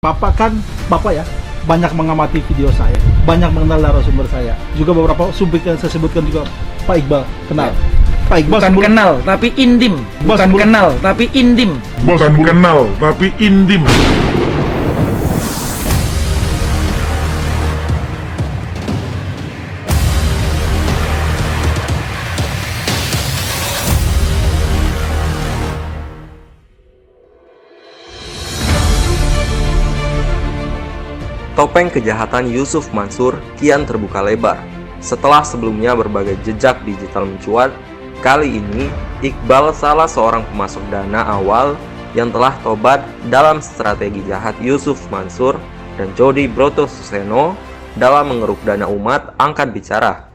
Bapak ya, banyak mengamati video saya, banyak mengenal narasumber saya. Juga beberapa subjek yang saya sebutkan juga Pak Iqbal kenal. Ya. Pak Iqbal Bukan kenal, tapi intim. Bukan kenal, tapi intim. Bukan kenal, tapi intim. Topeng kejahatan Yusuf Mansur kian terbuka lebar. Setelah sebelumnya berbagai jejak digital mencuat, kali ini Iqbal salah seorang pemasok dana awal yang telah tobat dalam strategi jahat Yusuf Mansur dan Jody Brotoseno dalam mengeruk dana umat angkat bicara.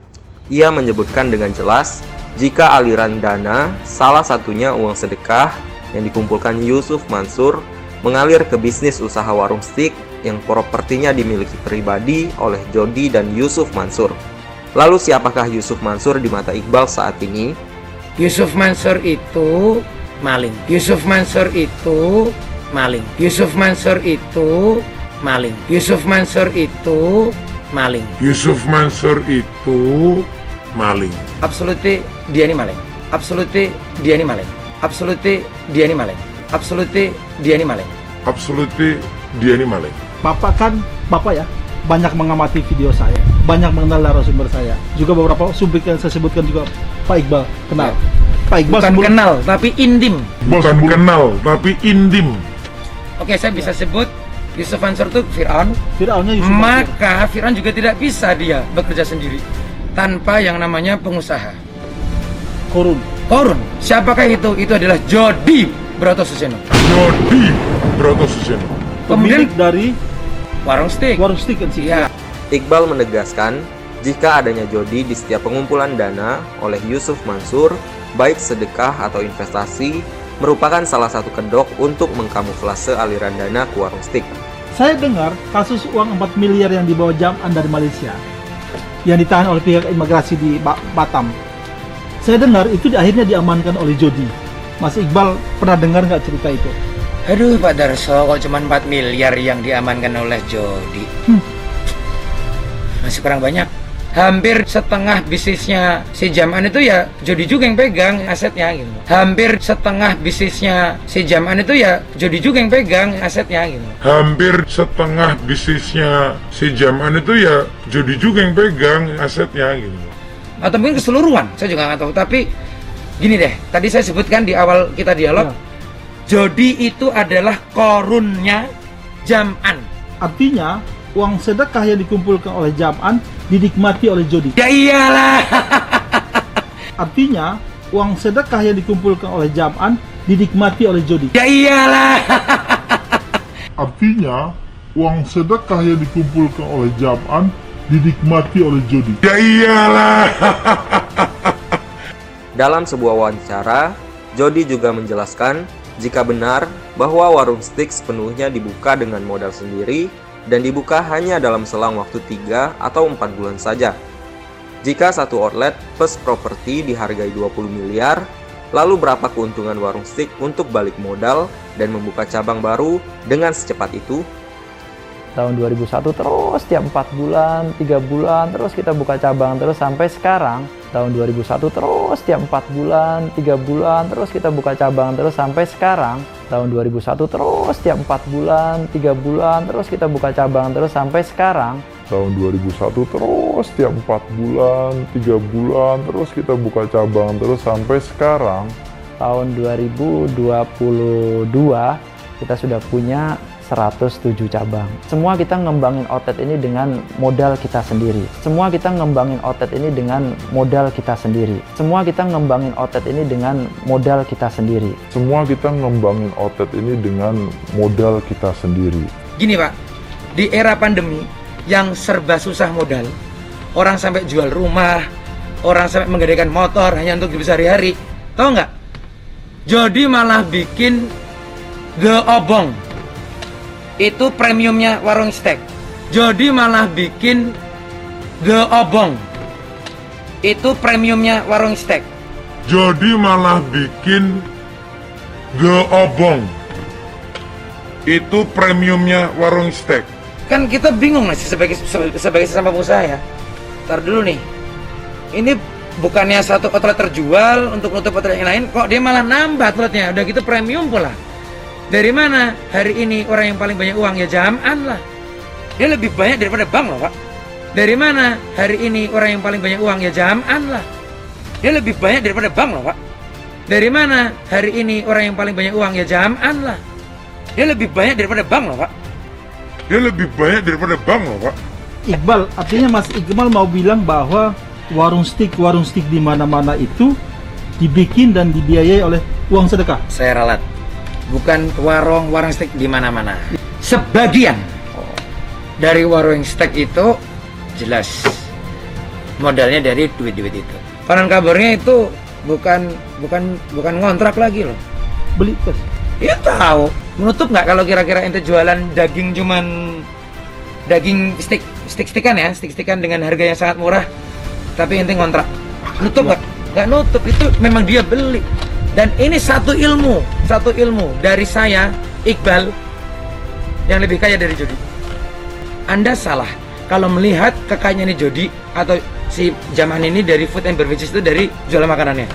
Ia menyebutkan dengan jelas jika aliran dana, salah satunya uang sedekah yang dikumpulkan Yusuf Mansur, mengalir ke bisnis usaha warung stik yang propertinya dimiliki pribadi oleh Jody dan Yusuf Mansur. Lalu siapakah Yusuf Mansur di mata Iqbal saat ini? Yusuf Mansur itu maling. Yusuf Mansur itu maling. Yusuf Mansur itu maling. Yusuf Mansur itu maling. Yusuf Mansur itu maling. Absolutely dia ini maling. Absolutely dia ini maling. Absolutely dia ini maling. Absolutely dia ini maling. Absolutely dia ini maling. Bapak ya, banyak mengamati video saya, banyak mengenal narasumber saya. Juga beberapa subjek yang saya sebutkan juga Pak Iqbal kenal. Ya. Pak Iqbal Bukan kenal, tapi intim. Bukan kenal, tapi intim. Oke, saya bisa sebut Yusuf Mansur itu Fir'aun. Fir'aunnya Yusuf Mansur. Maka Fir'aun juga tidak bisa dia bekerja sendiri tanpa yang namanya pengusaha. Korun. Siapakah itu? Itu adalah Jody Brotoseno. Jody Brotoseno. Pemilik dari warung stik kan sih. Ya. Iqbal menegaskan jika adanya Jody di setiap pengumpulan dana oleh Yusuf Mansur, baik sedekah atau investasi, merupakan salah satu kedok untuk mengkamuflase aliran dana ke warung stik. Saya dengar kasus uang 4 miliar yang dibawa Jam'an dari Malaysia yang ditahan oleh pihak imigrasi di Batam. Saya dengar itu akhirnya diamankan oleh Jody. Mas Iqbal pernah dengar nggak cerita itu? Aduh Pak Darso, kok cuma 4 miliar yang diamankan oleh Jody? Masih kurang banyak. Hampir setengah bisnisnya si Jam'an itu ya Jody juga yang pegang asetnya gitu. Hampir setengah bisnisnya si Jam'an itu ya Jody juga yang pegang asetnya gitu. Hampir setengah bisnisnya si Jam'an itu ya Jody juga yang pegang asetnya gitu. Atau mungkin keseluruhan, saya juga nggak tahu. Tapi gini deh, tadi saya sebutkan di awal kita dialog, Jody itu adalah korunnya Jam'an. Artinya uang sedekah yang dikumpulkan oleh Jam'an dinikmati oleh Jody. Ya iyalah. Artinya uang sedekah yang dikumpulkan oleh Jam'an dinikmati oleh Jody. Ya iyalah. Artinya uang sedekah yang dikumpulkan oleh Jam'an dinikmati oleh Jody. Ya iyalah. Dalam sebuah wawancara, Jody juga menjelaskan jika benar bahwa warung stik sepenuhnya dibuka dengan modal sendiri dan dibuka hanya dalam selang waktu 3 atau 4 bulan saja. Jika satu outlet plus properti dihargai 20 miliar, lalu berapa keuntungan warung stik untuk balik modal dan membuka cabang baru dengan secepat itu? Tahun 2001 terus tiap 4 bulan, 3 bulan, terus kita buka cabang terus sampai sekarang. Tahun 2001 terus tiap 4 bulan, 3 bulan, terus kita buka cabang terus sampai sekarang. Tahun 2001 terus tiap 4 bulan, 3 bulan, terus kita buka cabang terus sampai sekarang. Tahun 2001 terus tiap 4 bulan, 3 bulan, terus kita buka cabang terus sampai sekarang. Tahun 2022 kita sudah punya 107 cabang. Semua kita ngembangin outlet ini dengan modal kita sendiri. Semua kita ngembangin outlet ini dengan modal kita sendiri. Semua kita ngembangin outlet ini dengan modal kita sendiri. Semua kita ngembangin outlet ini dengan modal kita sendiri. Gini Pak, di era pandemi yang serba susah modal, orang sampai jual rumah, orang sampai menggadaikan motor hanya untuk hidup sehari-hari. Tahu nggak? Jody malah bikin The Obong. Itu premiumnya warung steak. Jody malah bikin The Obong. Itu premiumnya warung steak. Jody malah bikin The Obong. Itu premiumnya warung steak. Kan kita bingung masih sebagai sesama pengusaha ya. Ntar dulu nih, ini bukannya satu outlet terjual untuk nutup outlet yang lain, kok dia malah nambah outletnya, udah gitu premium pula. Dari mana hari ini orang yang paling banyak uang? Ya Jam'an lah. Dia lebih banyak daripada bank loh Pak. Dari mana hari ini orang yang paling banyak uang? Ya Jam'an lah. Dia lebih banyak daripada bank loh Pak. Dari mana hari ini orang yang paling banyak uang? Ya Jam'an lah. Dia lebih banyak daripada bank loh Pak. Dia lebih banyak daripada bank loh Pak. Iqbal, artinya Mas Iqbal mau bilang bahwa warung steak di mana-mana itu dibikin dan dibiayai oleh uang sedekah. Saya ralat. Bukan warung steak di mana-mana. Sebagian dari warung steak itu jelas modalnya dari duit-duit itu. Konon kabarnya itu bukan ngontrak lagi loh. Beli terus. Ya tahu. Menutup nggak kalau kira-kira ente jualan daging cuman daging stick-stickan ya, stick-stickan dengan harga yang sangat murah, tapi ente ngontrak. Nutup nggak? Nggak nutup, itu memang dia beli. Dan ini satu ilmu dari saya, Iqbal, yang lebih kaya dari Jody. Anda salah kalau melihat kekayaannya ini Jody atau si Jam'an ini dari food and beverages itu dari jualan makanannya.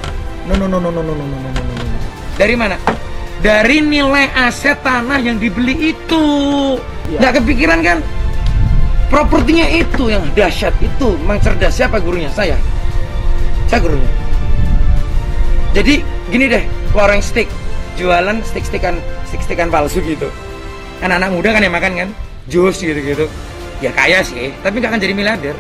No. Dari mana? Dari nilai aset tanah yang dibeli itu. Nggak kepikiran kan? Propertinya itu yang dahsyat itu. Memang cerdas. Siapa gurunya? Saya gurunya. Jadi gini deh, warung steak, jualan stick-stickan palsu gitu. Anak-anak muda kan yang makan kan, jus gitu-gitu. Ya kaya sih, tapi nggak akan jadi miliarder.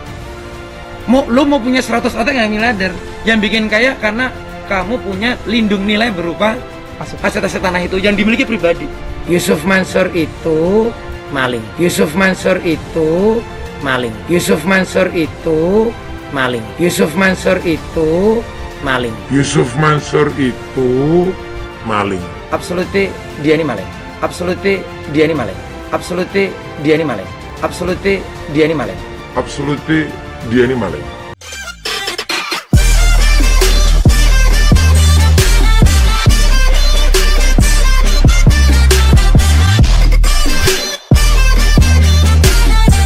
Lu mau punya 100 otak nggak miliarder. Yang bikin kaya karena kamu punya lindung nilai berupa aset-aset tanah itu yang dimiliki pribadi. Yusuf Mansur itu maling. Yusuf Mansur itu maling. Yusuf Mansur itu maling. Yusuf Mansur itu maling. Yusuf Mansur itu maling. Absolutely dia ini maling. Absolutely dia ini maling. Absolutely dia ini maling. Absolutely dia ini maling. Absolutely dia ini maling.